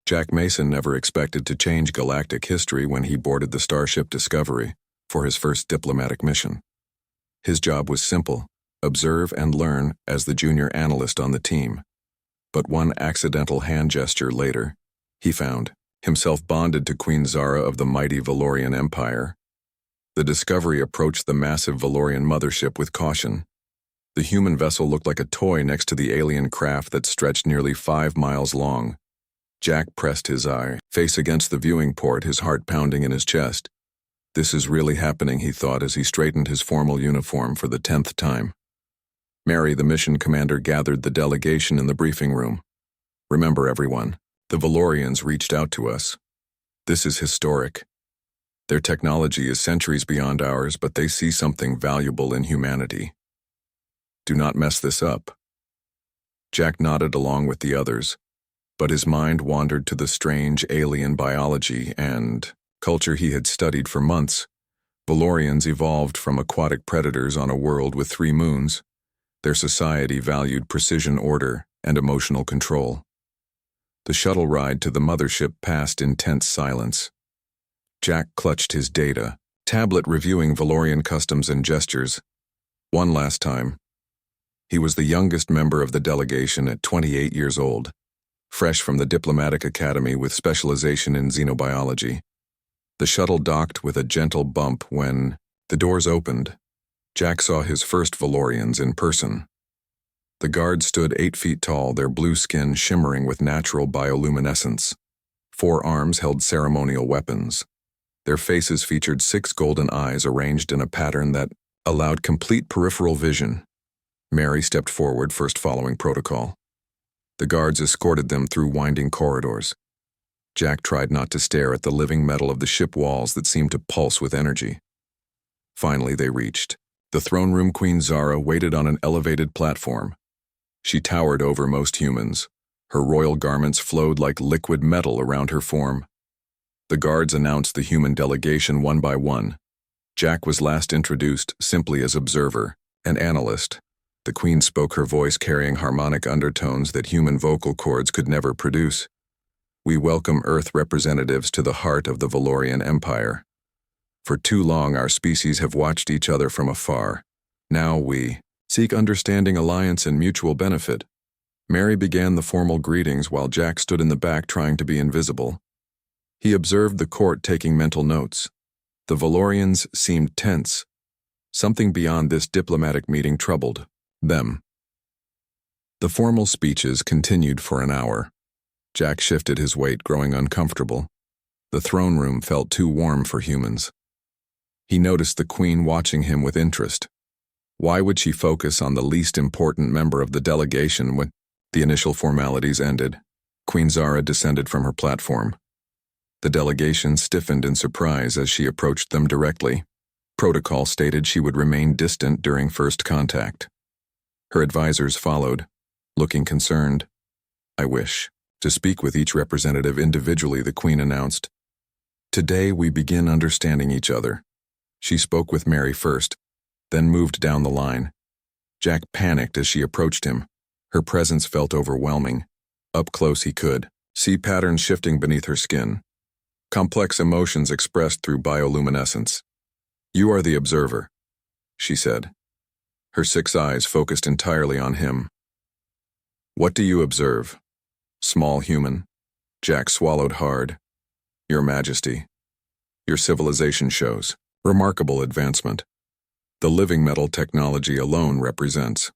Jack Mason never expected to change galactic history when he boarded the starship Discovery for his first diplomatic mission. His job was simple: observe and learn as the junior analyst on the team. But one accidental hand gesture later, he found himself bonded to Queen Zara of the mighty Valorian Empire. The Discovery approached the massive Valorian mothership with caution. The human vessel looked like a toy next to the alien craft that stretched nearly 5 miles long. Jack pressed his face against the viewing port, his heart pounding in his chest. This is really happening, he thought as he straightened his formal uniform for the 10th time. Mary, the mission commander, gathered the delegation in the briefing room. Remember, everyone, the Valorians reached out to us. This is historic. Their technology is centuries beyond ours, but they see something valuable in humanity. Do not mess this up. Jack nodded along with the others, but his mind wandered to the strange alien biology and culture he had studied for months. Valorians evolved from aquatic predators on a world with 3 moons. Their society valued precision, order, and emotional control. The shuttle ride to the mothership passed in tense silence. Jack clutched his data tablet, reviewing Valorian customs and gestures. One last time. He was the youngest member of the delegation at 28 years old, fresh from the diplomatic academy with specialization in xenobiology. The shuttle docked with a gentle bump when the doors opened. Jack saw his first Valorians in person. The guards stood 8 feet tall, their blue skin shimmering with natural bioluminescence. 4 arms held ceremonial weapons. Their faces featured 6 golden eyes arranged in a pattern that allowed complete peripheral vision. Mary stepped forward, first following protocol. The guards escorted them through winding corridors. Jack tried not to stare at the living metal of the ship walls that seemed to pulse with energy. Finally, they reached the throne room. Queen Zara waited on an elevated platform. She towered over most humans. Her royal garments flowed like liquid metal around her form. The guards announced the human delegation one by one. Jack was last introduced simply as observer, an analyst. The Queen spoke, her voice carrying harmonic undertones that human vocal cords could never produce. We welcome Earth representatives to the heart of the Valorian Empire. For too long, our species have watched each other from afar. Now we seek understanding, alliance, and mutual benefit. Mary began the formal greetings while Jack stood in the back trying to be invisible. He observed the court, taking mental notes. The Valorians seemed tense. Something beyond this diplomatic meeting troubled them. The formal speeches continued for an hour. Jack shifted his weight, growing uncomfortable. The throne room felt too warm for humans. He noticed the Queen watching him with interest. Why would she focus on the least important member of the delegation when the initial formalities ended? Queen Zara descended from her platform. The delegation stiffened in surprise as she approached them directly. Protocol stated she would remain distant during first contact. Her advisors followed, looking concerned. I wish to speak with each representative individually, the Queen announced. Today we begin understanding each other. She spoke with Mary first, then moved down the line. Jack panicked as she approached him. Her presence felt overwhelming. Up close he could see patterns shifting beneath her skin. Complex emotions expressed through bioluminescence. You are the observer, she said. Her 6 eyes focused entirely on him. What do you observe? Small human. Jack swallowed hard. Your Majesty. Your civilization shows remarkable advancement. The living metal technology alone represents.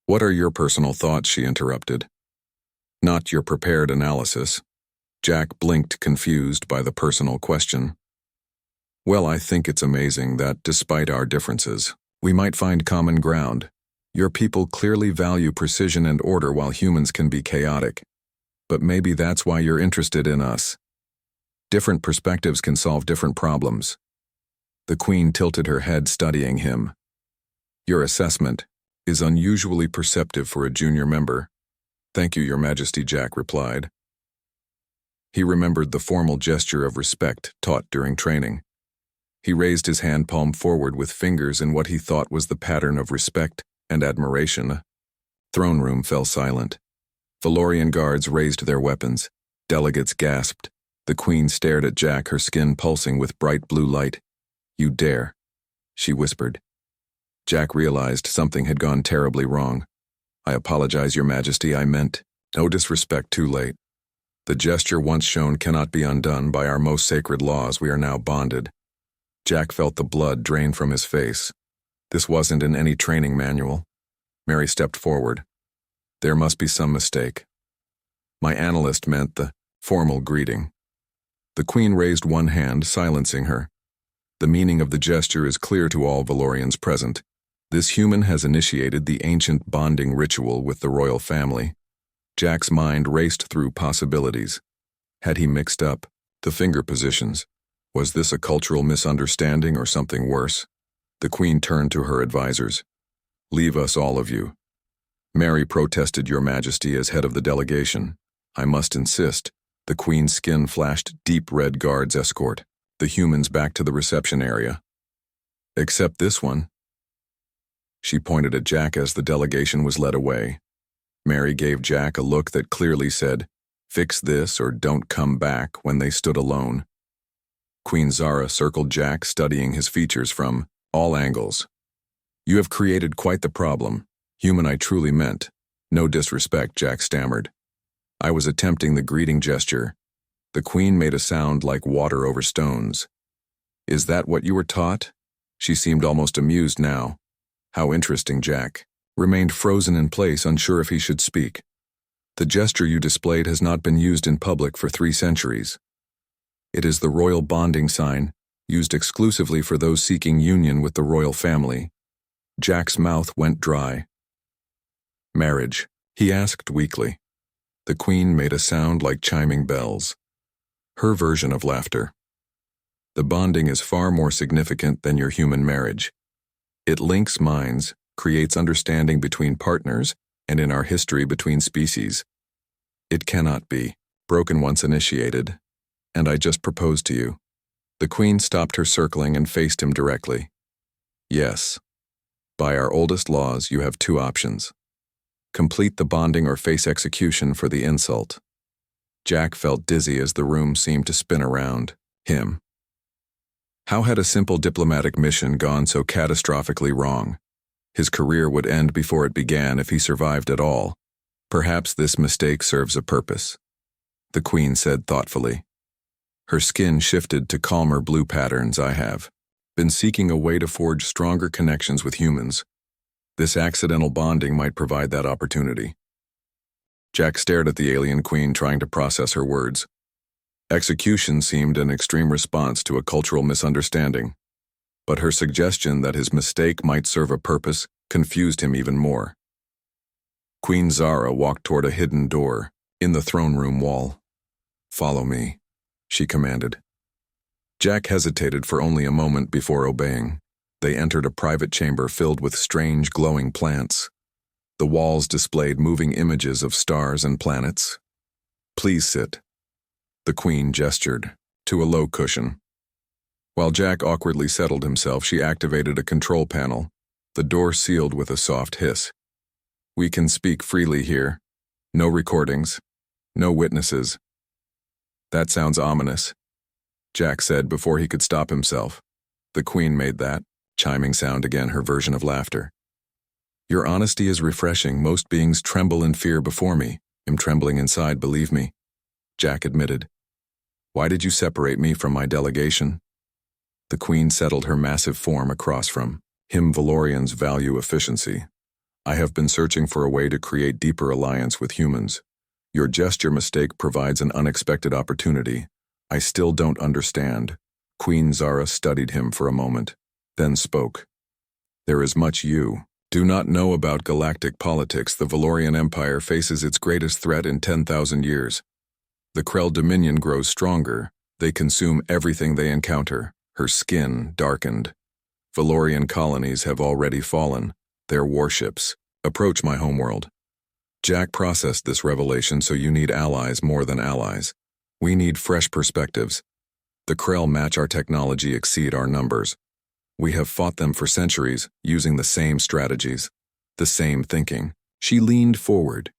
What are your personal thoughts? She interrupted. Not your prepared analysis. Jack blinked, confused by the personal question. Well, I think it's amazing that, despite our differences, we might find common ground. Your people clearly value precision and order while humans can be chaotic. But maybe that's why you're interested in us. Different perspectives can solve different problems. The Queen tilted her head, studying him. Your assessment is unusually perceptive for a junior member. Thank you, Your Majesty, Jack replied. He remembered the formal gesture of respect taught during training. He raised his hand palm forward with fingers in what he thought was the pattern of respect and admiration. Throne room fell silent. Valorian guards raised their weapons. Delegates gasped. The Queen stared at Jack, her skin pulsing with bright blue light. "You dare," she whispered. Jack realized something had gone terribly wrong. "I apologize, Your Majesty, I meant..." "No disrespect, too late. The gesture once shown cannot be undone. By our most sacred laws, we are now bonded." Jack felt the blood drain from his face. This wasn't in any training manual. Mary stepped forward. "There must be some mistake. My analyst meant the formal greeting." The Queen raised one hand, silencing her. "The meaning of the gesture is clear to all Valorians present. This human has initiated the ancient bonding ritual with the royal family." Jack's mind raced through possibilities. Had he mixed up the finger positions? Was this a cultural misunderstanding or something worse? The Queen turned to her advisors. "Leave us, all of you." Mary protested, "Your Majesty, as head of the delegation, I must insist." The Queen's skin flashed deep red. "Guards escort the humans back to the reception area. Except this one." She pointed at Jack as the delegation was led away. Mary gave Jack a look that clearly said, "Fix this or don't come back," when they stood alone. Queen Zara circled Jack, studying his features from all angles. "You have created quite the problem. Human, I truly meant. No disrespect," Jack stammered. "I was attempting the greeting gesture." The Queen made a sound like water over stones. "Is that what you were taught?" She seemed almost amused now. "How interesting." Jack remained frozen in place, unsure if he should speak. "The gesture you displayed has not been used in public for 3 centuries. It is the royal bonding sign, used exclusively for those seeking union with the royal family." Jack's mouth went dry. "Marriage?" he asked weakly. The Queen made a sound like chiming bells. Her version of laughter. "The bonding is far more significant than your human marriage. It links minds, creates understanding between partners, and in our history between species. It cannot be broken once initiated, and I just proposed to you." The Queen stopped her circling and faced him directly. "Yes. By our oldest laws, you have 2 options. Complete the bonding or face execution for the insult." Jack felt dizzy as the room seemed to spin around him. How had a simple diplomatic mission gone so catastrophically wrong? His career would end before it began if he survived at all. Perhaps this mistake serves a purpose, the Queen said thoughtfully. Her skin shifted to calmer blue patterns. "I have been seeking a way to forge stronger connections with humans. This accidental bonding might provide that opportunity." Jack stared at the alien Queen, trying to process her words. Execution seemed an extreme response to a cultural misunderstanding, but her suggestion that his mistake might serve a purpose confused him even more. Queen Zara walked toward a hidden door in the throne room wall. "Follow me," she commanded. Jack hesitated for only a moment before obeying. They entered a private chamber filled with strange glowing plants. The walls displayed moving images of stars and planets. "Please sit." The Queen gestured to a low cushion. While Jack awkwardly settled himself, she activated a control panel. The door sealed with a soft hiss. "We can speak freely here. No recordings. No witnesses." "That sounds ominous," Jack said before he could stop himself. The Queen made that chiming sound again, her version of laughter. "Your honesty is refreshing. Most beings tremble in fear before me. I'm trembling inside, believe me," Jack admitted. "Why did you separate me from my delegation?" The Queen settled her massive form across from him. "Valorians value efficiency. I have been searching for a way to create deeper alliance with humans. Your gesture mistake provides an unexpected opportunity. I still don't understand." Queen Zara studied him for a moment, then spoke. "There is much you do not know about galactic politics. The Valorian Empire faces its greatest threat in 10,000 years. The Krell Dominion grows stronger. They consume everything they encounter." Her skin darkened. "Valorian colonies have already fallen. Their warships approach my homeworld." Jack processed this revelation. "So you need allies more than allies. We need fresh perspectives. The Krell match our technology, exceed our numbers. We have fought them for centuries, using the same strategies, the same thinking." She leaned forward.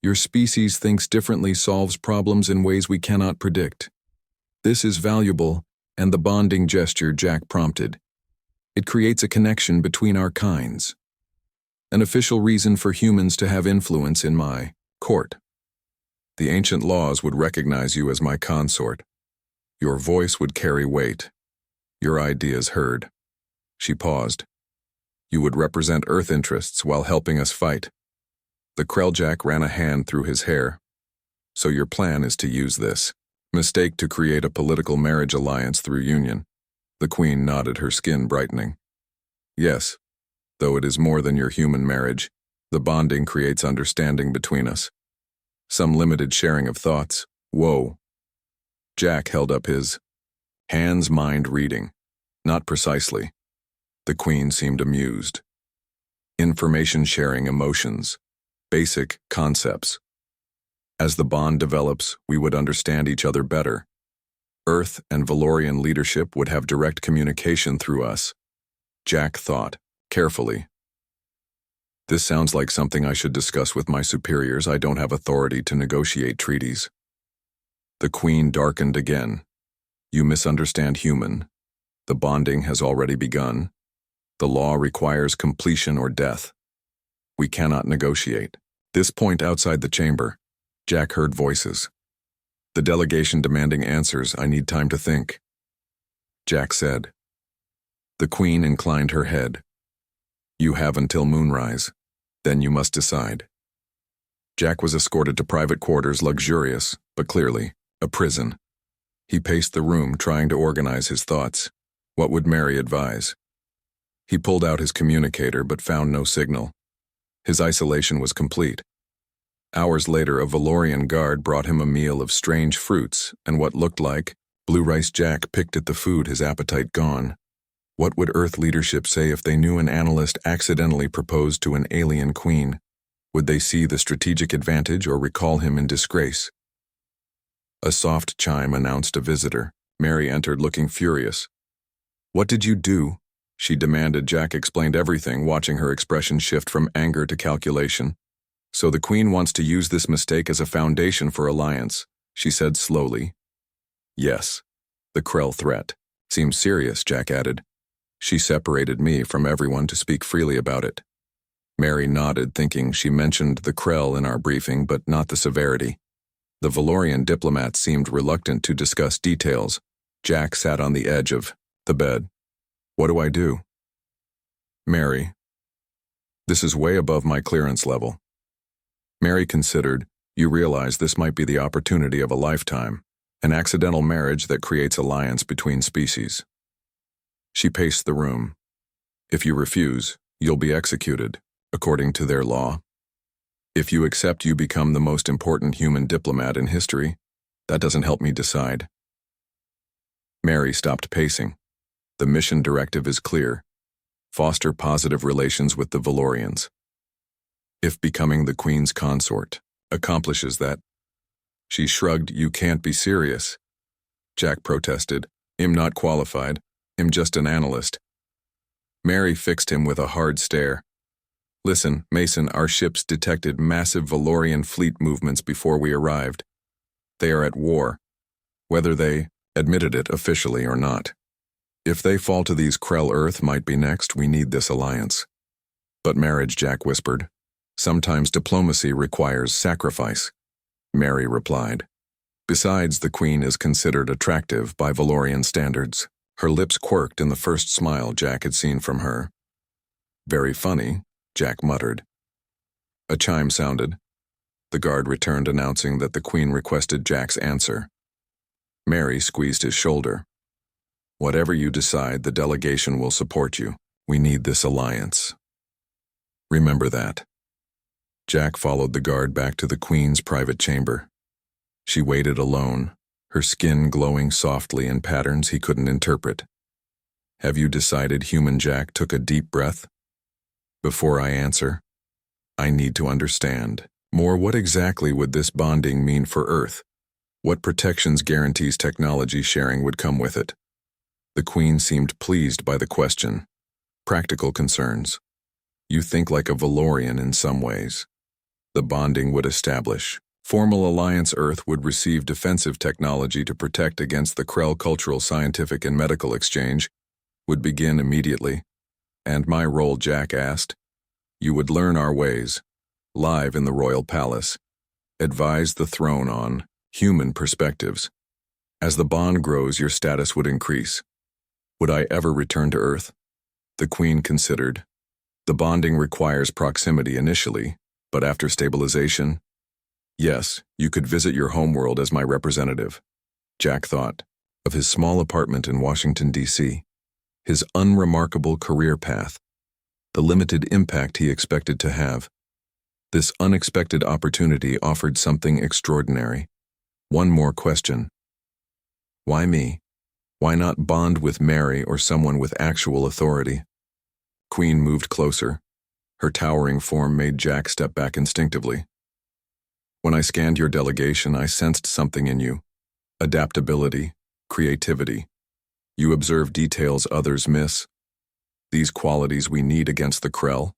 Your species thinks differently, solves problems in ways we cannot predict. This is valuable, and the bonding gesture Jack prompted. It creates a connection between our kinds. An official reason for humans to have influence in my court. The ancient laws would recognize you as my consort. Your voice would carry weight. Your ideas heard. She paused. You would represent Earth interests while helping us fight. The Krelljack ran a hand through his hair. So your plan is to use this mistake to create a political marriage alliance through union. The Queen nodded, her skin brightening. Yes, though it is more than your human marriage, the bonding creates understanding between us. Some limited sharing of thoughts. Whoa. Jack held up his hands, mind reading. Not precisely. The Queen seemed amused. Information sharing, emotions. Basic concepts. As the bond develops, we would understand each other better. Earth and Valorian leadership would have direct communication through us. Jack thought, carefully. This sounds like something I should discuss with my superiors. I don't have authority to negotiate treaties. The Queen darkened again. You misunderstand human. The bonding has already begun. The law requires completion or death. We cannot negotiate. This point outside the chamber, Jack heard voices. The delegation demanding answers. I need time to think. Jack said. The Queen inclined her head. You have until moonrise. Then you must decide. Jack was escorted to private quarters, luxurious, but clearly, a prison. He paced the room, trying to organize his thoughts. What would Mary advise? He pulled out his communicator, but found no signal. His isolation was complete. Hours later, a Valorian guard brought him a meal of strange fruits and what looked like blue rice. Jack picked at the food, his appetite gone. What would Earth leadership say if they knew an analyst accidentally proposed to an alien queen? Would they see the strategic advantage or recall him in disgrace? A soft chime announced a visitor. Mary entered, looking furious. What did you do? She demanded. Jack explained everything, watching her expression shift from anger to calculation. So the Queen wants to use this mistake as a foundation for alliance, she said slowly. Yes. The Krell threat. Seems serious, Jack added. She separated me from everyone to speak freely about it. Mary nodded, thinking she mentioned the Krell in our briefing, but not the severity. The Valorian diplomat seemed reluctant to discuss details. Jack sat on the edge of the bed. What do I do? Mary. This is way above my clearance level. Mary considered. You realize this might be the opportunity of a lifetime, an accidental marriage that creates alliance between species. She paced the room. If you refuse, you'll be executed, according to their law. If you accept, you become the most important human diplomat in history. That doesn't help me decide. Mary stopped pacing. The mission directive is clear. Foster positive relations with the Valorians. If becoming the Queen's consort accomplishes that. She shrugged. You can't be serious. Jack protested. I'm not qualified. I'm just an analyst. Mary fixed him with a hard stare. Listen, Mason, our ships detected massive Valorian fleet movements before we arrived. They are at war, whether they admitted it officially or not. If they fall to these, Krell Earth might be next. We need this alliance. But marriage, Jack whispered. Sometimes diplomacy requires sacrifice. Mary replied. Besides, the Queen is considered attractive by Valorian standards. Her lips quirked in the first smile Jack had seen from her. Very funny, Jack muttered. A chime sounded. The guard returned, announcing that the Queen requested Jack's answer. Mary squeezed his shoulder. Whatever you decide, the delegation will support you. We need this alliance. Remember that. Jack followed the guard back to the Queen's private chamber. She waited alone, her skin glowing softly in patterns he couldn't interpret. Have you decided? Human Jack took a deep breath. Before I answer, I need to understand more. What exactly would this bonding mean for Earth? What protections, guarantees, technology sharing would come with it? The Queen seemed pleased by the question. Practical concerns. You think like a Valorian in some ways. The bonding would establish. Formal Alliance Earth would receive defensive technology to protect against the Krell cultural, scientific, and medical exchange, would begin immediately. And my role, Jack asked. You would learn our ways, live in the royal palace, advise the throne on human perspectives. As the bond grows, your status would increase. Would I ever return to Earth? The Queen considered. The bonding requires proximity initially, but after stabilization, yes, you could visit your homeworld as my representative. Jack thought of his small apartment in Washington, D.C., his unremarkable career path, the limited impact he expected to have. This unexpected opportunity offered something extraordinary. One more question. Why me? Why not bond with Mary or someone with actual authority? Queen moved closer. Her towering form made Jack step back instinctively. When I scanned your delegation, I sensed something in you. Adaptability, creativity. You observe details others miss. These qualities we need against the Krell.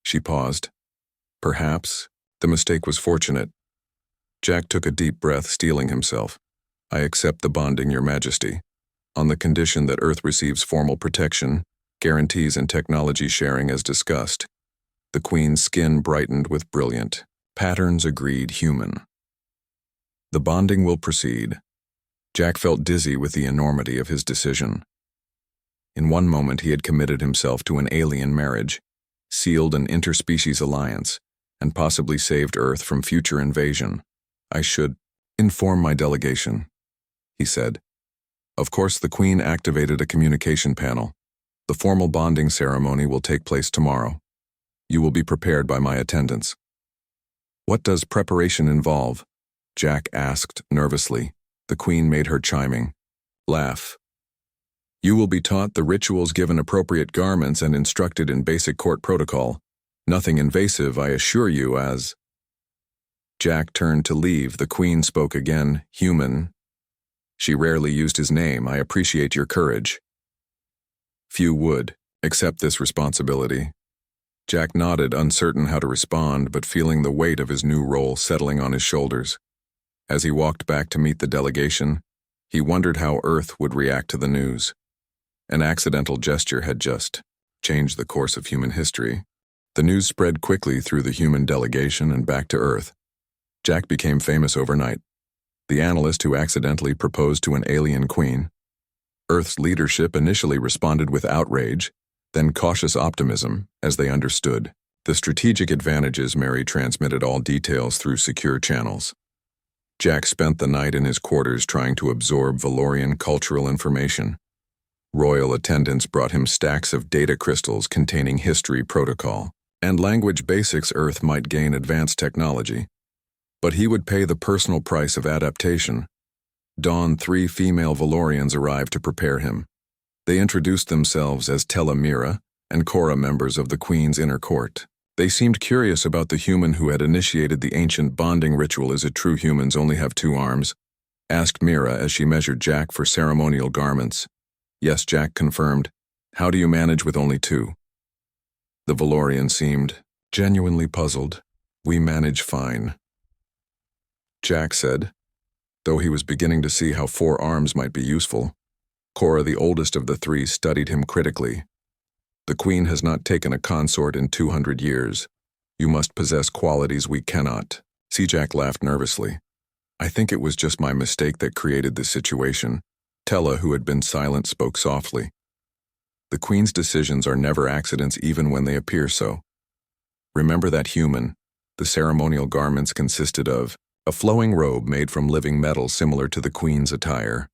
She paused. Perhaps the mistake was fortunate. Jack took a deep breath, steeling himself. I accept the bonding, Your Majesty, on the condition that Earth receives formal protection, guarantees, and technology sharing as discussed. The Queen's skin brightened with brilliant patterns. Agreed, human. The bonding will proceed. Jack felt dizzy with the enormity of his decision. In one moment he had committed himself to an alien marriage, sealed an interspecies alliance, and possibly saved Earth from future invasion. I should inform my delegation, he said. Of course, the Queen activated a communication panel. The formal bonding ceremony will take place tomorrow. You will be prepared by my attendants. What does preparation involve? Jack asked nervously. The Queen made her chiming laugh. You will be taught the rituals, given appropriate garments, and instructed in basic court protocol. Nothing invasive, I assure you. As Jack turned to leave, the Queen spoke again. Human. She rarely used his name. I appreciate your courage. Few would accept this responsibility. Jack nodded, uncertain how to respond, but feeling the weight of his new role settling on his shoulders. As he walked back to meet the delegation, he wondered how Earth would react to the news. An accidental gesture had just changed the course of human history. The news spread quickly through the human delegation and back to Earth. Jack became famous overnight. The analyst who accidentally proposed to an alien queen. Earth's leadership initially responded with outrage, then cautious optimism, as they understood the strategic advantages. Mary transmitted all details through secure channels. Jack spent the night in his quarters trying to absorb Valorian cultural information. Royal attendants brought him stacks of data crystals containing history protocol and language basics. Earth might gain advanced technology, but he would pay the personal price of adaptation. Dawn, 3 female Valorians arrived to prepare him. They introduced themselves as Telemira and Cora, members of the Queen's inner court. They seemed curious about the human who had initiated the ancient bonding ritual. Is it true humans only have 2 arms? Asked Mira as she measured Jack for ceremonial garments. Yes, Jack confirmed. How do you manage with only 2? The Valorian seemed genuinely puzzled. We manage fine, Jack said, though he was beginning to see how 4 arms might be useful. Cora, the oldest of the 3, studied him critically. The Queen has not taken a consort in 200 years. You must possess qualities we cannot. Jack laughed nervously. I think it was just my mistake that created this situation. Tella, who had been silent, spoke softly. The Queen's decisions are never accidents, even when they appear so. Remember that, human. The ceremonial garments consisted of a flowing robe made from living metal similar to the Queen's attire.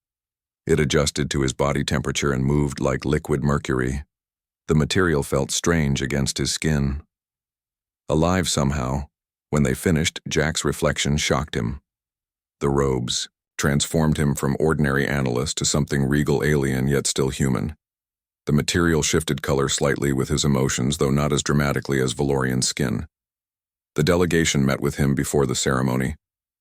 It adjusted to his body temperature and moved like liquid mercury. The material felt strange against his skin. Alive somehow. When they finished, Jack's reflection shocked him. The robes transformed him from ordinary analyst to something regal, alien, yet still human. The material shifted color slightly with his emotions, though not as dramatically as Valorian skin. The delegation met with him before the ceremony.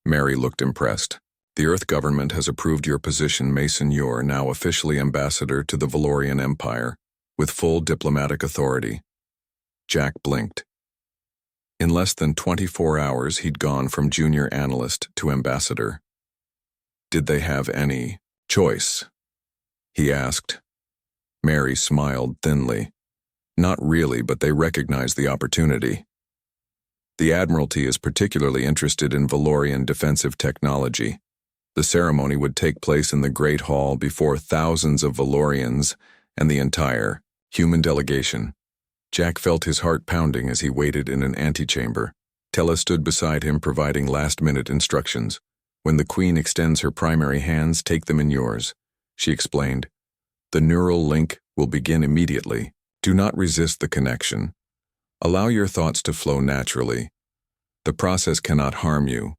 Mary looked impressed. The Earth government has approved your position, Mason. You're now officially ambassador to the Valorian Empire, with full diplomatic authority. Jack blinked. In less than 24 hours, he'd gone from junior analyst to ambassador. Did they have any choice? He asked. Mary smiled thinly. Not really, but they recognized the opportunity. The Admiralty is particularly interested in Valorian defensive technology. The ceremony would take place in the Great Hall before thousands of Valorians and the entire human delegation. Jack felt his heart pounding as he waited in an antechamber. Tella stood beside him, providing last-minute instructions. When the Queen extends her primary hands, take them in yours, she explained. The neural link will begin immediately. Do not resist the connection. Allow your thoughts to flow naturally. The process cannot harm you.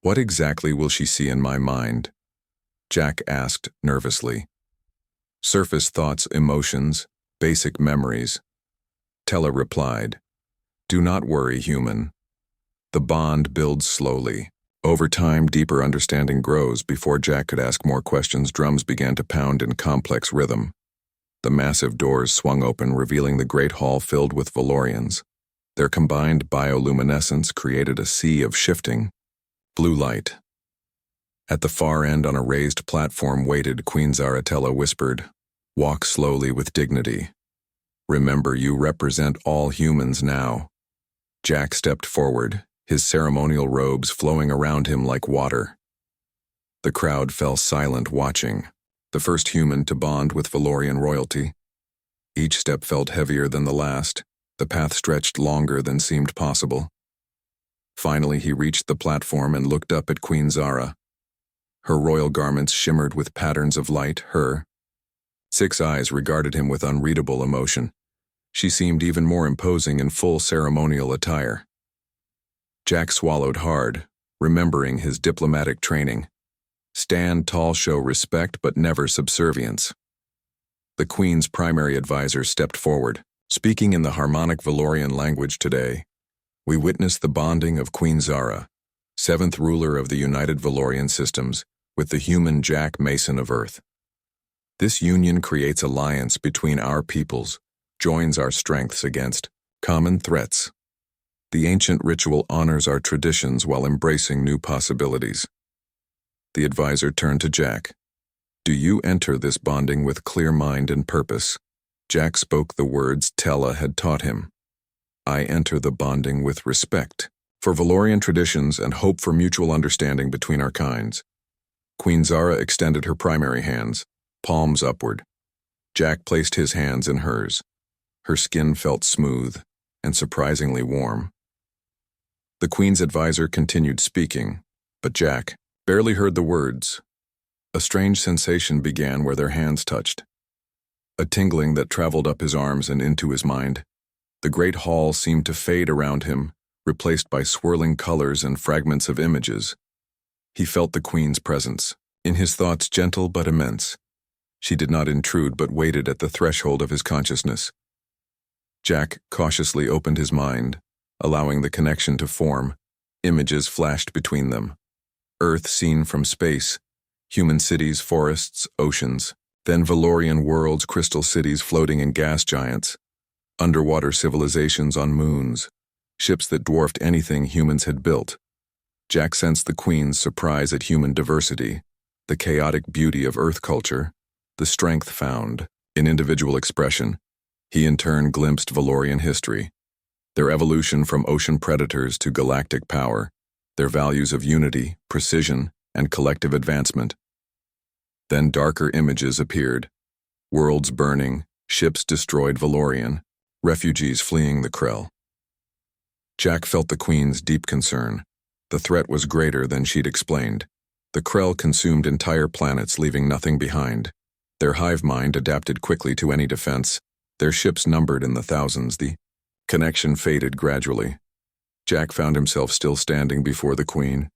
What exactly will she see in my mind? Jack asked nervously. Surface thoughts, emotions, basic memories. Tella replied, Do not worry, human. The bond builds slowly. Over time, deeper understanding grows. Before Jack could ask more questions, drums began to pound in complex rhythm. The massive doors swung open, revealing the great hall filled with Valorians. Their combined bioluminescence created a sea of shifting blue light. At the far end, on a raised platform, waited Queen Zaratella whispered, Walk slowly with dignity. Remember, you represent all humans now. Jack stepped forward, his ceremonial robes flowing around him like water. The crowd fell silent, watching, the first human to bond with Valorian royalty. Each step felt heavier than the last. The path stretched longer than seemed possible. Finally, he reached the platform and looked up at Queen Zara. Her royal garments shimmered with patterns of light. Her 6 eyes regarded him with unreadable emotion. She seemed even more imposing in full ceremonial attire. Jack swallowed hard, remembering his diplomatic training. Stand tall, show respect, but never subservience. The Queen's primary advisor stepped forward. Speaking in the harmonic Valorian language today, we witness the bonding of Queen Zara, 7th ruler of the United Valorian Systems, with the human Jack Mason of Earth. This union creates alliance between our peoples, joins our strengths against common threats. The ancient ritual honors our traditions while embracing new possibilities. The advisor turned to Jack. Do you enter this bonding with clear mind and purpose? Jack spoke the words Tella had taught him. I enter the bonding with respect for Valorian traditions and hope for mutual understanding between our kinds. Queen Zara extended her primary hands, palms upward. Jack placed his hands in hers. Her skin felt smooth and surprisingly warm. The Queen's advisor continued speaking, but Jack barely heard the words. A strange sensation began where their hands touched. A tingling that traveled up his arms and into his mind. The great hall seemed to fade around him, replaced by swirling colors and fragments of images. He felt the Queen's presence, in his thoughts gentle but immense. She did not intrude but waited at the threshold of his consciousness. Jack cautiously opened his mind, allowing the connection to form. Images flashed between them. Earth seen from space, human cities, forests, oceans. Then Valorian worlds, crystal cities floating in gas giants, underwater civilizations on moons, ships that dwarfed anything humans had built. Jack sensed the Queen's surprise at human diversity, the chaotic beauty of Earth culture, the strength found in individual expression. He in turn glimpsed Valorian history, their evolution from ocean predators to galactic power, their values of unity, precision, and collective advancement. Then darker images appeared. Worlds burning, ships destroyed Valorian, refugees fleeing the Krell. Jack felt the Queen's deep concern. The threat was greater than she'd explained. The Krell consumed entire planets, leaving nothing behind. Their hive mind adapted quickly to any defense. Their ships numbered in the thousands. The connection faded gradually. Jack found himself still standing before the Queen.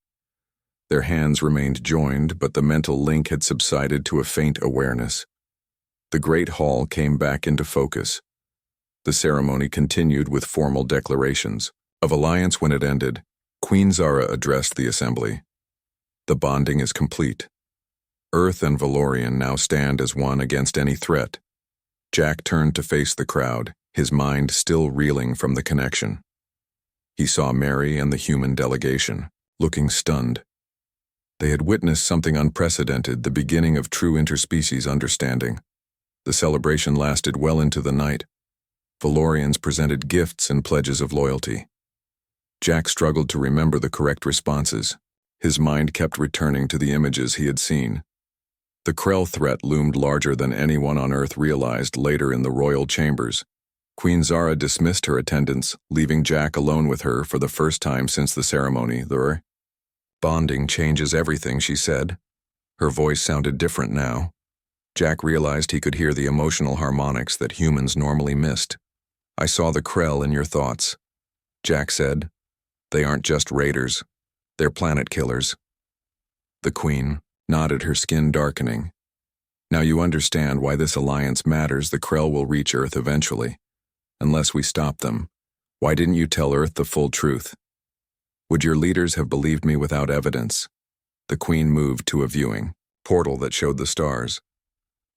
Their hands remained joined, but the mental link had subsided to a faint awareness. The great hall came back into focus. The ceremony continued with formal declarations of alliance. When it ended, Queen Zara addressed the assembly. The bonding is complete. Earth and Valorian now stand as one against any threat. Jack turned to face the crowd, his mind still reeling from the connection. He saw Mary and the human delegation, looking stunned. They had witnessed something unprecedented, the beginning of true interspecies understanding. The celebration lasted well into the night. Valorians presented gifts and pledges of loyalty. Jack struggled to remember the correct responses. His mind kept returning to the images he had seen. The Krell threat loomed larger than anyone on Earth realized later in the royal chambers. Queen Zara dismissed her attendants, leaving Jack alone with her for the first time since the ceremony. The bonding changes everything, she said. Her voice sounded different now. Jack realized he could hear the emotional harmonics that humans normally missed. I saw the Krell in your thoughts, Jack said. They aren't just raiders. They're planet killers. The Queen nodded, her skin darkening. Now you understand why this alliance matters. The Krell will reach Earth eventually. Unless we stop them. Why didn't you tell Earth the full truth? Would your leaders have believed me without evidence? The Queen moved to a viewing portal that showed the stars.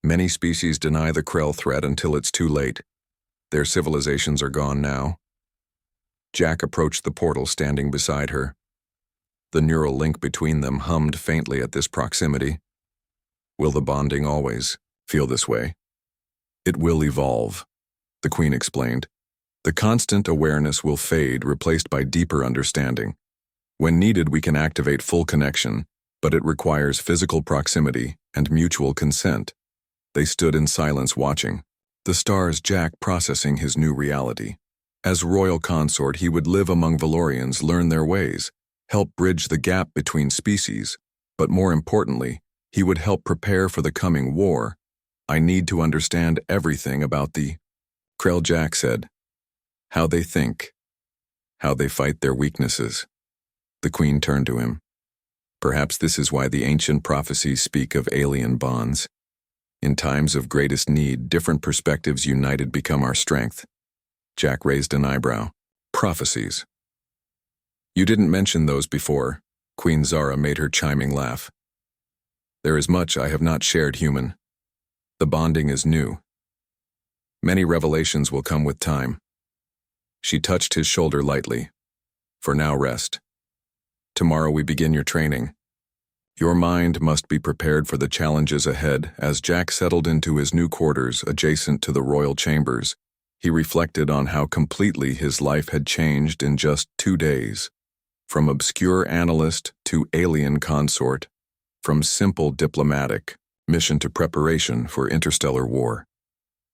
Many species deny the Krell threat until it's too late. Their civilizations are gone now. Jack approached the portal, standing beside her. The neural link between them hummed faintly at this proximity. Will the bonding always feel this way? It will evolve, the Queen explained. The constant awareness will fade, replaced by deeper understanding. When needed, we can activate full connection, but it requires physical proximity and mutual consent. They stood in silence, watching. The stars, Jack processing his new reality. As royal consort, he would live among Valorians, learn their ways, help bridge the gap between species, but more importantly, he would help prepare for the coming war. I need to understand everything about the Krell, Jack said. How they think, how they fight their weaknesses. The Queen turned to him. Perhaps this is why the ancient prophecies speak of alien bonds. In times of greatest need, different perspectives united become our strength. Jack raised an eyebrow. Prophecies. You didn't mention those before. Queen Zara made her chiming laugh. There is much I have not shared, human. The bonding is new. Many revelations will come with time. She touched his shoulder lightly. For now, rest. Tomorrow we begin your training. Your mind must be prepared for the challenges ahead. As Jack settled into his new quarters adjacent to the royal chambers, he reflected on how completely his life had changed in just 2 days. From obscure analyst to alien consort, from simple diplomatic mission to preparation for interstellar war.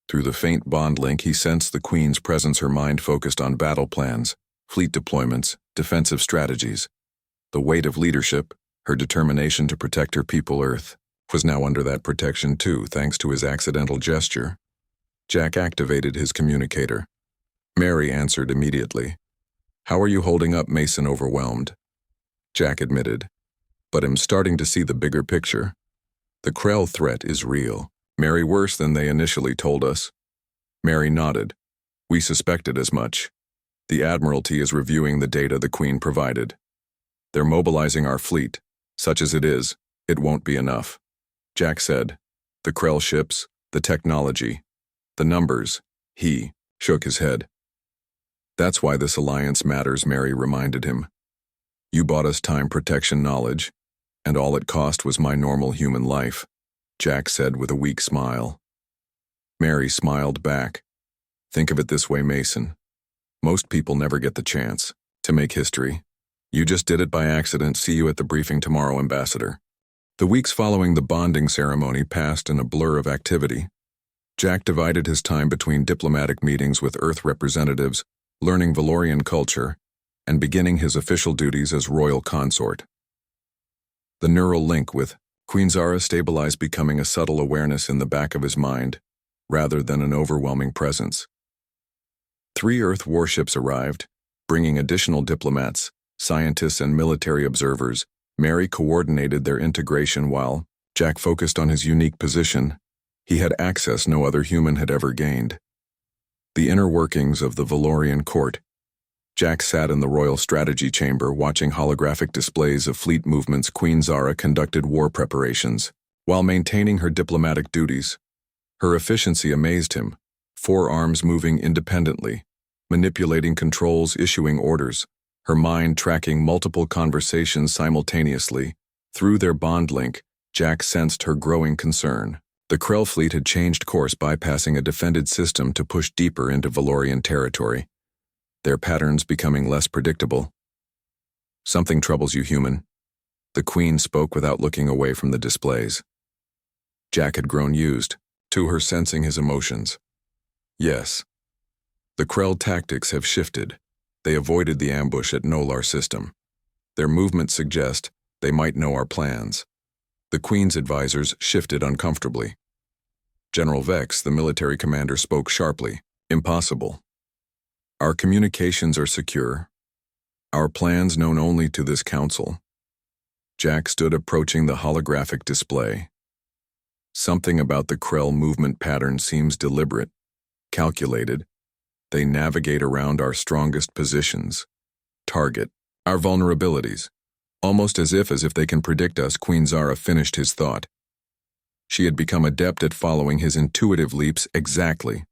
Through the faint bond link, he sensed the Queen's presence, her mind focused on battle plans, fleet deployments, defensive strategies. The weight of leadership, her determination to protect her people, Earth, was now under that protection too, thanks to his accidental gesture. Jack activated his communicator. Mary answered immediately. How are you holding up, Mason? Overwhelmed, Jack admitted. But I'm starting to see the bigger picture. The Krell threat is real. Mary, worse than they initially told us. Mary nodded. We suspected as much. The Admiralty is reviewing the data the Queen provided. They're mobilizing our fleet. Such as it is, it won't be enough. Jack said. The Krell ships, the technology, the numbers. He shook his head. That's why this alliance matters, Mary reminded him. You bought us time protection knowledge, and all it cost was my normal human life, Jack said with a weak smile. Mary smiled back. Think of it this way, Mason. Most people never get the chance to make history. You just did it by accident. See you at the briefing tomorrow, Ambassador. The weeks following the bonding ceremony passed in a blur of activity. Jack divided his time between diplomatic meetings with Earth representatives, learning Valorian culture, and beginning his official duties as royal consort. The neural link with Queen Zara stabilized, becoming a subtle awareness in the back of his mind, rather than an overwhelming presence. 3 Earth warships arrived, bringing additional diplomats, scientists, and military observers. Mary coordinated their integration while Jack focused on his unique position. He had access no other human had ever gained. The inner workings of the Valorian court. Jack sat in the royal strategy chamber watching holographic displays of fleet movements. Queen Zara conducted war preparations while maintaining her diplomatic duties. Her efficiency amazed him, 4 arms moving independently, manipulating controls, issuing orders. her mind tracking multiple conversations simultaneously. Through their bond link, Jack sensed her growing concern. The Krell fleet had changed course, bypassing a defended system to push deeper into Valorian territory, their patterns becoming less predictable. "Something troubles you, human," the Queen spoke without looking away from the displays. Jack had grown used to her sensing his emotions. "Yes. The Krell tactics have shifted. They avoided the ambush at Nolar system. Their movements suggest they might know our plans." The Queen's advisors shifted uncomfortably. General Vex, the military commander, spoke sharply. "Impossible. Our communications are secure. Our plans known only to this council." Jack stood approaching the holographic display. "Something about the Krell movement pattern seems deliberate, calculated. They navigate around our strongest positions, target our vulnerabilities, almost as if they can predict us." Queen Zara finished his thought. She had become adept at following his intuitive leaps exactly.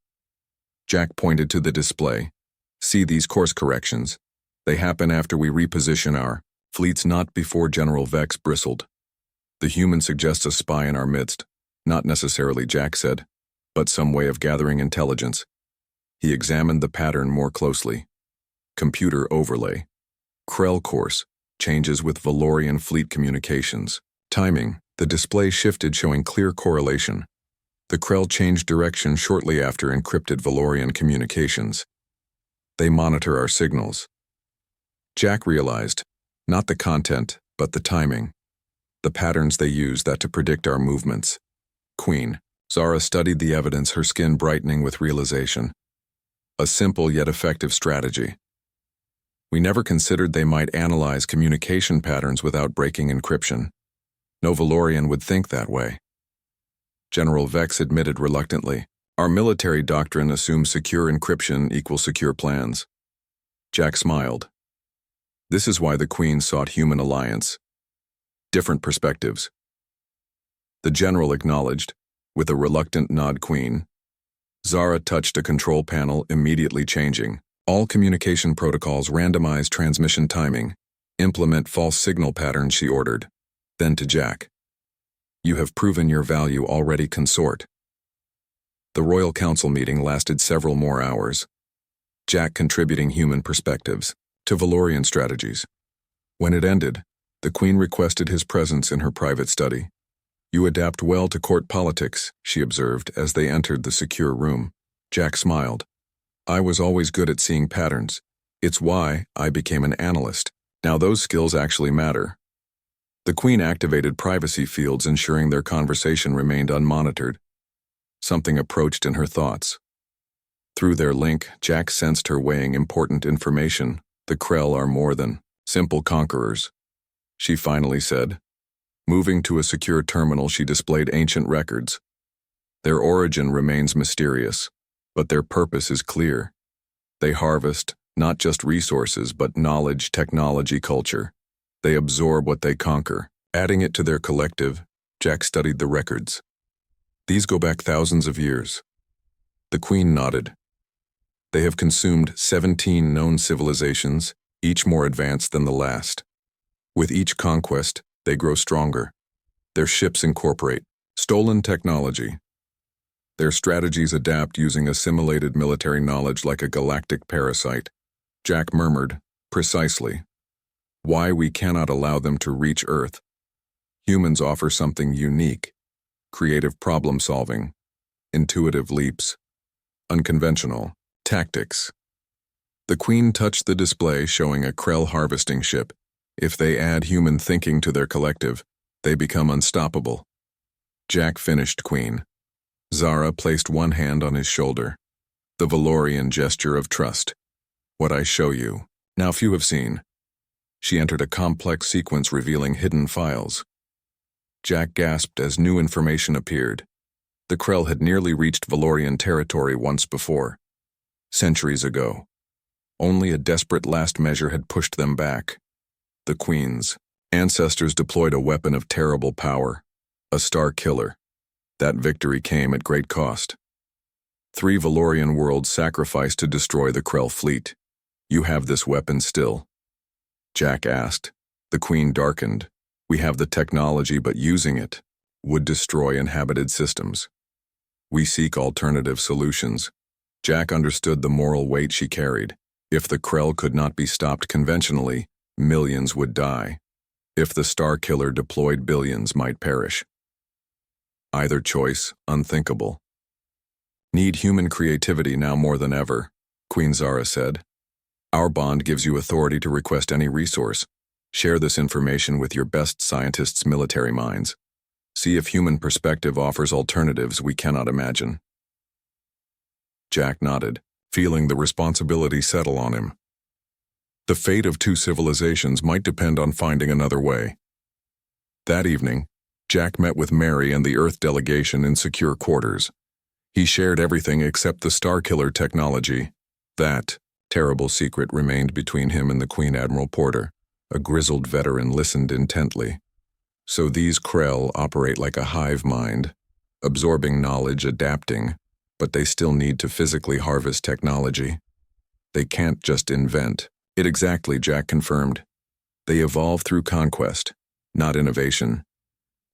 Jack pointed to the display. "See these course corrections? They happen after we reposition our fleets, not before." General Vex bristled. "The human suggests a spy in our midst." "Not necessarily," Jack said, "but some way of gathering intelligence." He examined the pattern more closely. Computer overlay. Krell course. Changes with Valorian fleet communications. Timing. The display shifted, showing clear correlation. The Krell changed direction shortly after encrypted Valorian communications. They monitor our signals. Jack realized, not the content, but the timing. The patterns they use that to predict our movements. Queen Zara studied the evidence, her skin brightening with realization. A simple yet effective strategy. "We never considered they might analyze communication patterns without breaking encryption. No Valorian would think that way." General Vex admitted reluctantly. "Our military doctrine assumes secure encryption equals secure plans." Jack smiled. This is why the Queen sought human alliance. Different perspectives. The general acknowledged, with a reluctant nod. Queen Zara touched a control panel, immediately changing. "All communication protocols randomize transmission timing. Implement false signal patterns," she ordered. Then to Jack. "You have proven your value already, consort." The Royal Council meeting lasted several more hours. Jack contributing human perspectives to Valorian strategies. When it ended, the Queen requested his presence in her private study. "You adapt well to court politics," she observed as they entered the secure room. Jack smiled. "I was always good at seeing patterns. It's why I became an analyst. Now those skills actually matter." The Queen activated privacy fields, ensuring their conversation remained unmonitored. Something approached in her thoughts. Through their link, Jack sensed her weighing important information. "The Krell are more than simple conquerors," she finally said. Moving to a secure terminal, she displayed ancient records. "Their origin remains mysterious, but their purpose is clear. They harvest not just resources, but knowledge, technology, culture. They absorb what they conquer, adding it to their collective." Jack studied the records. "These go back thousands of years." The Queen nodded. "They have consumed 17 known civilizations, each more advanced than the last. With each conquest, they grow stronger. Their ships incorporate stolen technology. Their strategies adapt using assimilated military knowledge like a galactic parasite." Jack murmured, "Precisely. Why we cannot allow them to reach Earth. Humans offer something unique. Creative problem solving. Intuitive leaps. Unconventional tactics." The Queen touched the display, showing a Krell harvesting ship. If they add human thinking to their collective, they become unstoppable. Jack finished. Queen Zara placed one hand on his shoulder. The Valorian gesture of trust. "What I show you, now few have seen." She entered a complex sequence revealing hidden files. Jack gasped as new information appeared. The Krell had nearly reached Valorian territory once before. Centuries ago. Only a desperate last measure had pushed them back. The Queen's ancestors deployed a weapon of terrible power, a star killer. That victory came at great cost. 3 Valorian worlds sacrificed to destroy the Krell fleet. You have this weapon still. Jack asked. The Queen darkened. We have the technology, but using it would destroy inhabited systems. We seek alternative solutions. Jack understood the moral weight she carried. If the Krell could not be stopped conventionally, millions would die. If the Star Killer deployed, billions might perish. Either choice, unthinkable. Need human creativity now more than ever, Queen Zara said. Our bond gives you authority to request any resource. Share this information with your best scientists' military minds. See if human perspective offers alternatives we cannot imagine. Jack nodded, feeling the responsibility settle on him. The fate of two civilizations might depend on finding another way. That evening, Jack met with Mary and the Earth delegation in secure quarters. He shared everything except the Starkiller technology. That terrible secret remained between him and the Queen Admiral Porter. A grizzled veteran listened intently. So these Krell operate like a hive mind, absorbing knowledge, adapting, but they still need to physically harvest technology. They can't just invent it. Exactly, Jack confirmed. They evolve through conquest, not innovation.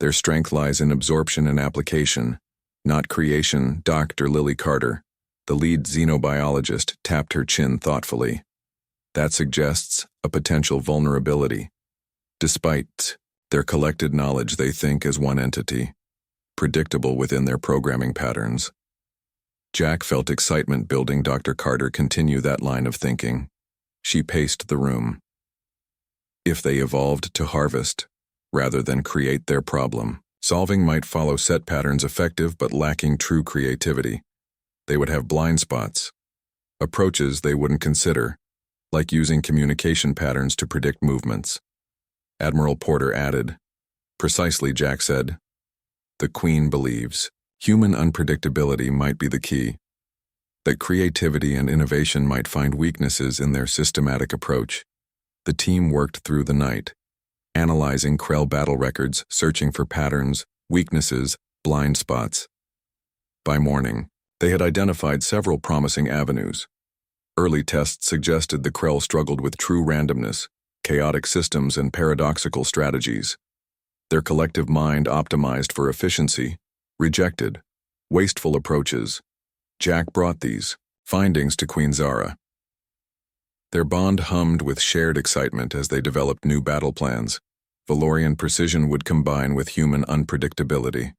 Their strength lies in absorption and application, not creation. Dr. Lily Carter, the lead xenobiologist, tapped her chin thoughtfully. That suggests a potential vulnerability. Despite their collected knowledge, they think as one entity, predictable within their programming patterns. Jack felt excitement building. Dr. Carter continue that line of thinking. She paced the room. If they evolved to harvest, rather than create their problem, solving might follow set patterns, effective but lacking true creativity. They would have blind spots, approaches they wouldn't consider, like using communication patterns to predict movements. Admiral Porter added. Precisely, Jack said. The Queen believes human unpredictability might be the key, that creativity and innovation might find weaknesses in their systematic approach. The team worked through the night, analyzing Krell battle records, searching for patterns, weaknesses, blind spots. By morning, they had identified several promising avenues. Early tests suggested the Krell struggled with true randomness, chaotic systems, and paradoxical strategies. Their collective mind optimized for efficiency, rejected wasteful approaches. Jack brought these findings to Queen Zara. Their bond hummed with shared excitement as they developed new battle plans. Valorian precision would combine with human unpredictability.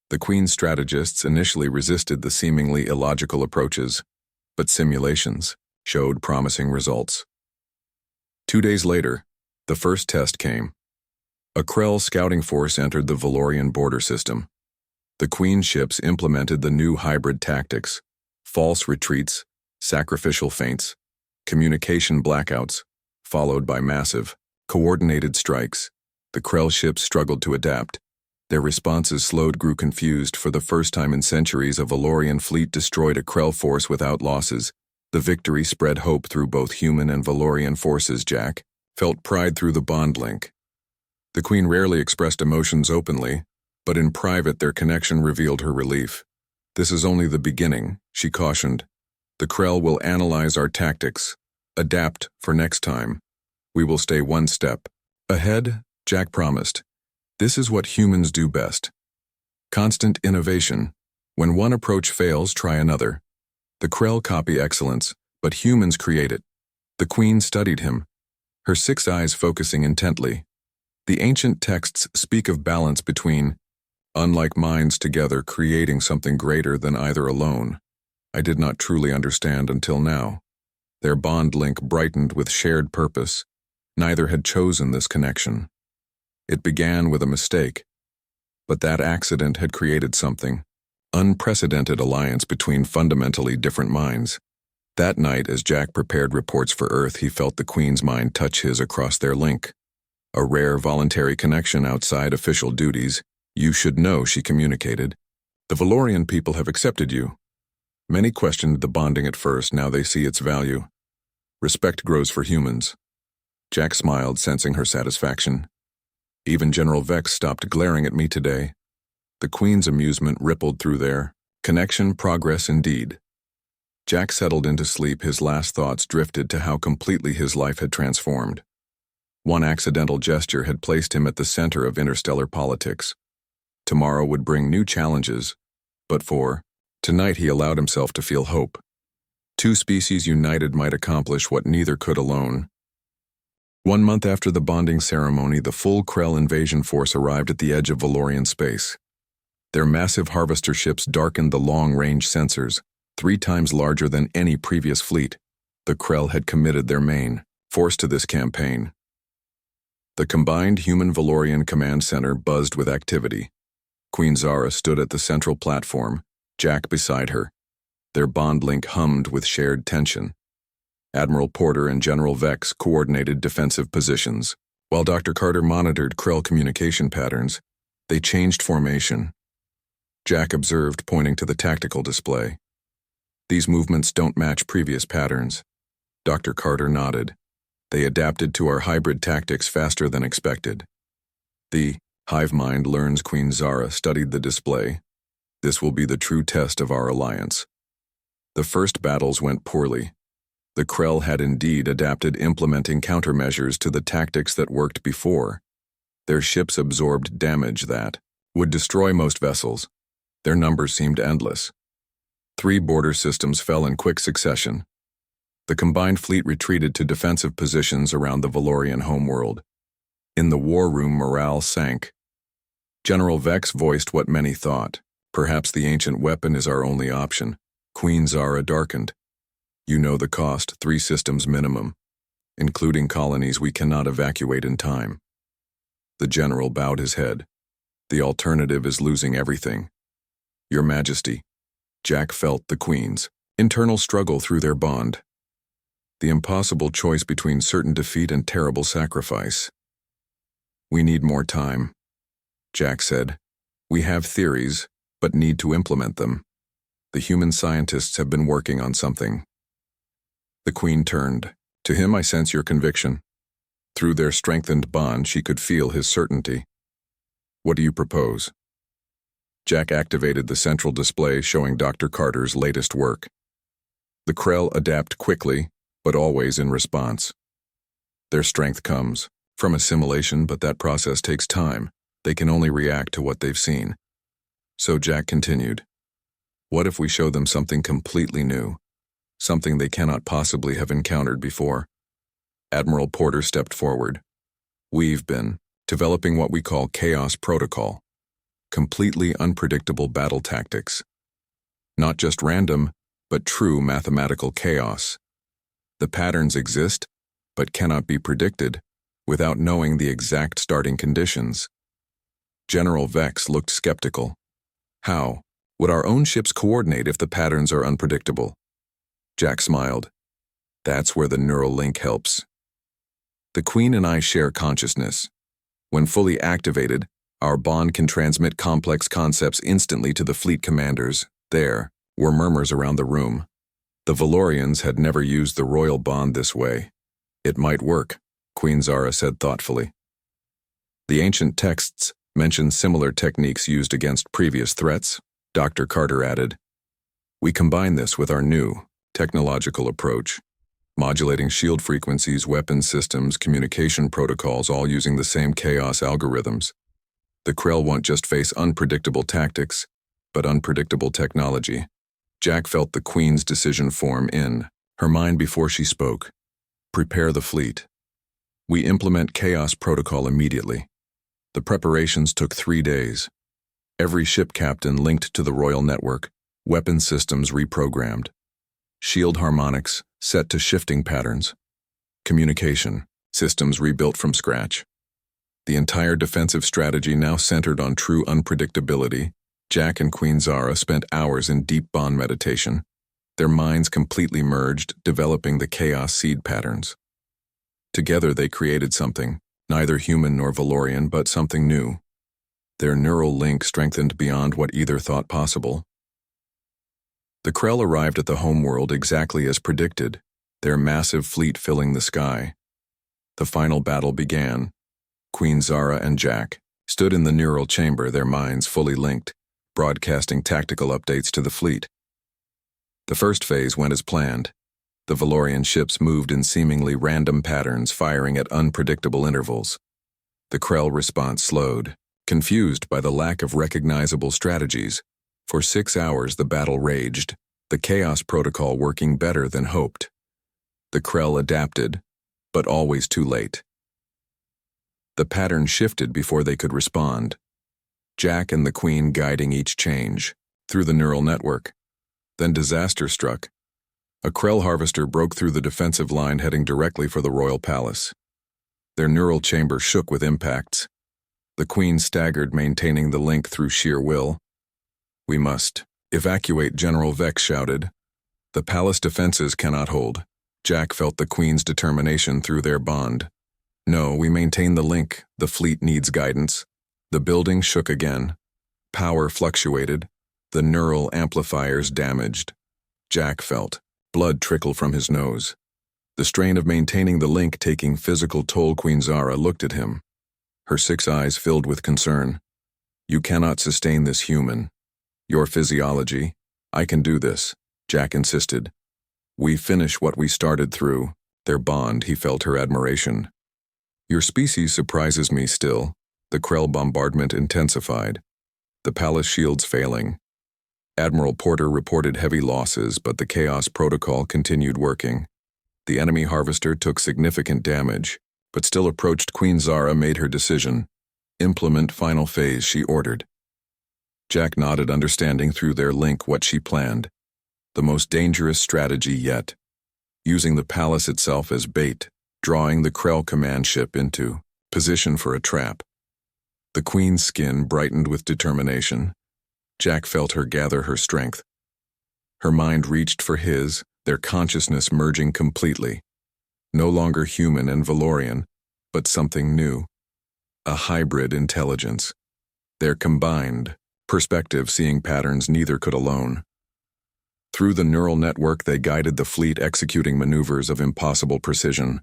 The Queen's strategists initially resisted the seemingly illogical approaches, but simulations showed promising results. 2 days later, the first test came. A Krell scouting force entered the Valorian border system. The Queen ships implemented the new hybrid tactics: false retreats, sacrificial feints, communication blackouts, followed by massive, coordinated strikes. The Krell ships struggled to adapt. Their responses slowed, grew confused. For the first time in centuries, a Valorian fleet destroyed a Krell force without losses. The victory spread hope through both human and Valorian forces. Jack felt pride through the bond link. The Queen rarely expressed emotions openly, but in private their connection revealed her relief. This is only the beginning, she cautioned. The Krell will analyze our tactics, adapt for next time. We will stay one step ahead, Jack promised. This is what humans do best. Constant innovation. When one approach fails, try another. The Krell copy excellence, but humans create it. The Queen studied him, her 6 eyes focusing intently. The ancient texts speak of balance between unlike minds together, creating something greater than either alone. I did not truly understand until now. Their bond link brightened with shared purpose. Neither had chosen this connection. It began with a mistake, but that accident had created something. Unprecedented alliance between fundamentally different minds. That night, as Jack prepared reports for Earth, he felt the Queen's mind touch his across their link. A rare voluntary connection outside official duties. You should know, she communicated. The Valorian people have accepted you. Many questioned the bonding at first, now they see its value. Respect grows for humans. Jack smiled, sensing her satisfaction. Even General Vex stopped glaring at me today. The Queen's amusement rippled through their connection. Progress indeed. Jack settled into sleep. His last thoughts drifted to how completely his life had transformed. One accidental gesture had placed him at the center of interstellar politics. Tomorrow would bring new challenges, but tonight he allowed himself to feel hope. Two species united might accomplish what neither could alone. 1 month after the bonding ceremony, the full Krell invasion force arrived at the edge of Valorian space. Their massive harvester ships darkened the long-range sensors, 3 times larger than any previous fleet. The Krell had committed their main force to this campaign. The combined human-Valorian command center buzzed with activity. Queen Zara stood at the central platform, Jack beside her. Their bond link hummed with shared tension. Admiral Porter and General Vex coordinated defensive positions. While Dr. Carter monitored Krell communication patterns, they changed formation. Jack observed, pointing to the tactical display. These movements don't match previous patterns. Dr. Carter nodded. They adapted to our hybrid tactics faster than expected. The hive mind learns. Queen Zara studied the display. This will be the true test of our alliance. The first battles went poorly. The Krell had indeed adapted, implementing countermeasures to the tactics that worked before. Their ships absorbed damage that would destroy most vessels. Their numbers seemed endless. 3 border systems fell in quick succession. The combined fleet retreated to defensive positions around the Valorian homeworld. In the war room, morale sank. General Vex voiced what many thought. Perhaps the ancient weapon is our only option. Queen Zara darkened. You know the cost, 3 systems minimum, including colonies we cannot evacuate in time. The general bowed his head. The alternative is losing everything. Your Majesty. Jack felt the Queen's internal struggle through their bond. The impossible choice between certain defeat and terrible sacrifice. We need more time, Jack said. We have theories, but need to implement them. The human scientists have been working on something. The Queen turned. To him, I sense your conviction. Through their strengthened bond, she could feel his certainty. What do you propose? Jack activated the central display showing Dr. Carter's latest work. The Krell adapt quickly, but always in response. Their strength comes from assimilation, but that process takes time. They can only react to what they've seen. So Jack continued. What if we show them something completely new? Something they cannot possibly have encountered before? Admiral Porter stepped forward. We've been developing what we call Chaos Protocol. Completely unpredictable battle tactics. Not just random, but true mathematical chaos. The patterns exist, but cannot be predicted without knowing the exact starting conditions. General Vex looked skeptical. How would our own ships coordinate if the patterns are unpredictable? Jack smiled. That's where the neural link helps. The Queen and I share consciousness. When fully activated, our bond can transmit complex concepts instantly to the fleet commanders. There were murmurs around the room. The Valorians had never used the royal bond this way. It might work, Queen Zara said thoughtfully. The ancient texts mention similar techniques used against previous threats, Dr. Carter added. We combine this with our new, technological approach, modulating shield frequencies, weapon systems, communication protocols, all using the same chaos algorithms. The Krell won't just face unpredictable tactics, but unpredictable technology. Jack felt the Queen's decision form in her mind before she spoke. Prepare the fleet. We implement Chaos Protocol immediately. The preparations took 3 days. Every ship captain linked to the Royal Network, weapon systems reprogrammed. Shield harmonics set to shifting patterns. Communication systems rebuilt from scratch. The entire defensive strategy now centered on true unpredictability. Jack and Queen Zara spent hours in deep bond meditation. Their minds completely merged, developing the chaos seed patterns. Together they created something, neither human nor Valorian, but something new. Their neural link strengthened beyond what either thought possible. The Krell arrived at the homeworld exactly as predicted, their massive fleet filling the sky. The final battle began. Queen Zara and Jack stood in the neural chamber, their minds fully linked, broadcasting tactical updates to the fleet. The first phase went as planned. The Valorian ships moved in seemingly random patterns, firing at unpredictable intervals. The Krell response slowed, confused by the lack of recognizable strategies. For 6 hours the battle raged, the Chaos Protocol working better than hoped. The Krell adapted, but always too late. The pattern shifted before they could respond. Jack and the Queen guiding each change, through the neural network. Then disaster struck. A Krell harvester broke through the defensive line heading directly for the royal palace. Their neural chamber shook with impacts. The Queen staggered, maintaining the link through sheer will. "We must evacuate," General Vex shouted. "The palace defenses cannot hold." Jack felt the Queen's determination through their bond. "No, we maintain the link. The fleet needs guidance." The building shook again. Power fluctuated. The neural amplifiers damaged. Jack felt blood trickle from his nose. The strain of maintaining the link taking physical toll. Queen Zara looked at him. Her 6 eyes filled with concern. "You cannot sustain this, human. Your physiology." "I can do this," Jack insisted. "We finish what we started." Through their bond, he felt her admiration. "Your species surprises me still." The Krell bombardment intensified. The palace shields failing. Admiral Porter reported heavy losses, but the Chaos Protocol continued working. The enemy harvester took significant damage, but still approached. Queen Zara made her decision. "Implement final phase," she ordered. Jack nodded, understanding through their link what she planned. The most dangerous strategy yet. Using the palace itself as bait, drawing the Krell command ship into position for a trap. The Queen's skin brightened with determination. Jack felt her gather her strength. Her mind reached for his, their consciousness merging completely. No longer human and Valorian, but something new. A hybrid intelligence. Their combined perspective, seeing patterns neither could alone. Through the neural network they guided the fleet, executing maneuvers of impossible precision.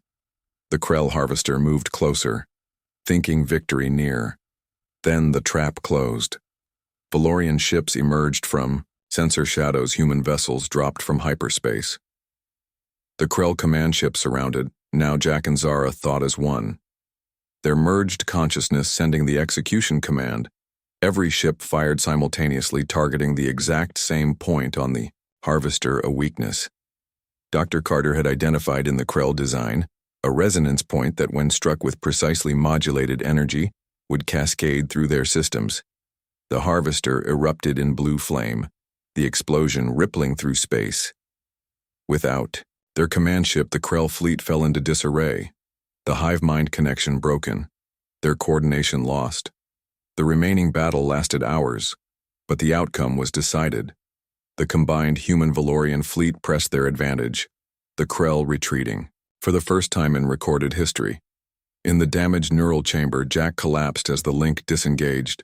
The Krell harvester moved closer, thinking victory near. Then the trap closed. Valorian ships emerged from sensor shadows. Human vessels dropped from hyperspace. The Krell command ship surrounded. Now Jack and Zara thought as one. Their merged consciousness sending the execution command. Every ship fired simultaneously, targeting the exact same point on the harvester, a weakness. Dr. Carter had identified in the Krell design a resonance point that, when struck with precisely modulated energy, would cascade through their systems. The harvester erupted in blue flame, the explosion rippling through space. Without their command ship, the Krell fleet fell into disarray. The hive-mind connection broken, their coordination lost. The remaining battle lasted hours, but the outcome was decided. The combined human-Valorian fleet pressed their advantage, the Krell retreating, for the first time in recorded history. In the damaged neural chamber, Jack collapsed as the link disengaged,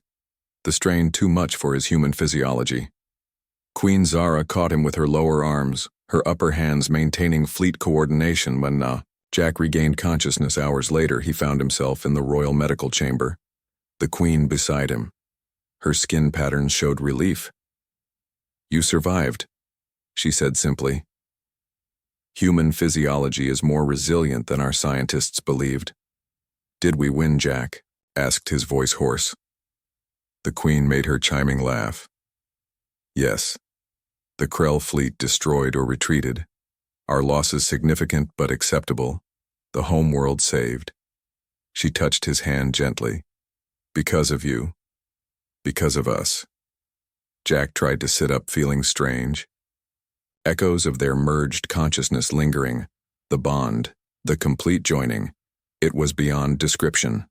the strain too much for his human physiology. Queen Zara caught him with her lower arms, her upper hands maintaining fleet coordination. When Jack regained consciousness hours later, he found himself in the royal medical chamber, the Queen beside him. Her skin patterns showed relief. "You survived," she said simply. "Human physiology is more resilient than our scientists believed." "Did we win, Jack?" asked his voice hoarse. The Queen made her chiming laugh. "Yes. The Krell fleet destroyed or retreated. Our losses significant but acceptable. The home world saved." She touched his hand gently. "Because of you. Because of us." Jack tried to sit up, feeling strange. Echoes of their merged consciousness lingering, the bond, the complete joining. It was beyond description.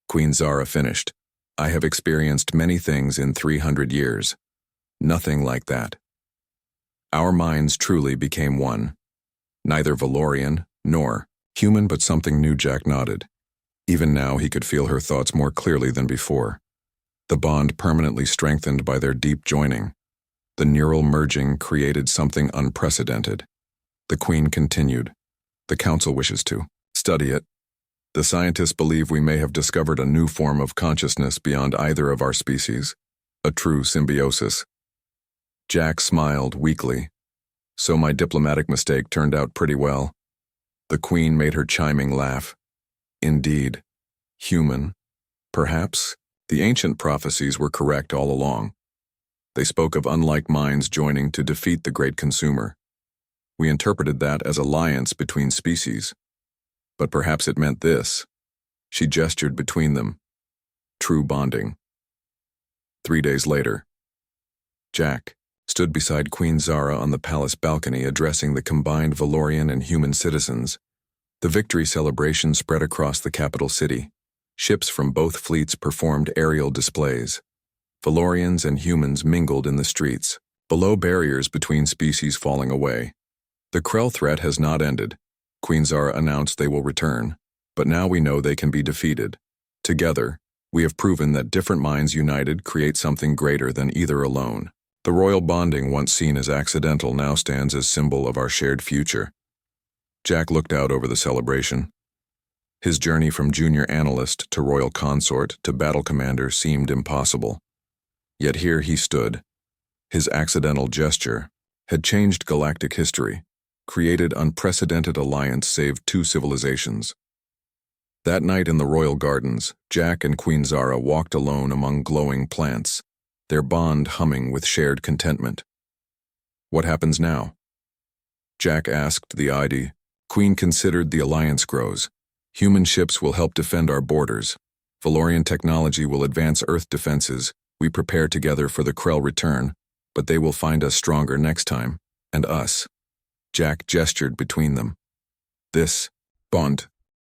Queen Zara finished. "I have experienced many things in 300 years. Nothing like that. Our minds truly became one. Neither Valorian nor human, but something new." Jack nodded. Even now he could feel her thoughts more clearly than before. The bond permanently strengthened by their deep joining. The neural merging created something unprecedented. The Queen continued. "The Council wishes to study it. The scientists believe we may have discovered a new form of consciousness beyond either of our species, a true symbiosis." Jack smiled weakly. So my diplomatic mistake turned out pretty well. The Queen made her chiming laugh. Indeed. Human. Perhaps the ancient prophecies were correct all along. They spoke of unlike minds joining to defeat the great consumer. We interpreted that as alliance between species. But perhaps it meant this. She gestured between them. True bonding. 3 days later, Jack stood beside Queen Zara on the palace balcony addressing the combined Valorian and human citizens. The victory celebration spread across the capital city. Ships from both fleets performed aerial displays. Valorians and humans mingled in the streets, below barriers between species falling away. The Krell threat has not ended. Queen Zara announced they will return, but now we know they can be defeated. Together, we have proven that different minds united create something greater than either alone. The royal bonding once seen as accidental now stands as symbol of our shared future. Jack looked out over the celebration. His journey from junior analyst to royal consort to battle commander seemed impossible. Yet here he stood. His accidental gesture had changed galactic history, created unprecedented alliance, saved 2 civilizations. That night in the royal gardens, Jack and Queen Zara walked alone among glowing plants, their bond humming with shared contentment. What happens now? Jack asked the ID. Queen considered the alliance grows. Human ships will help defend our borders. Valorian technology will advance Earth defenses. We prepare together for the Krell return, but they will find us stronger next time. And us. Jack gestured between them. This bond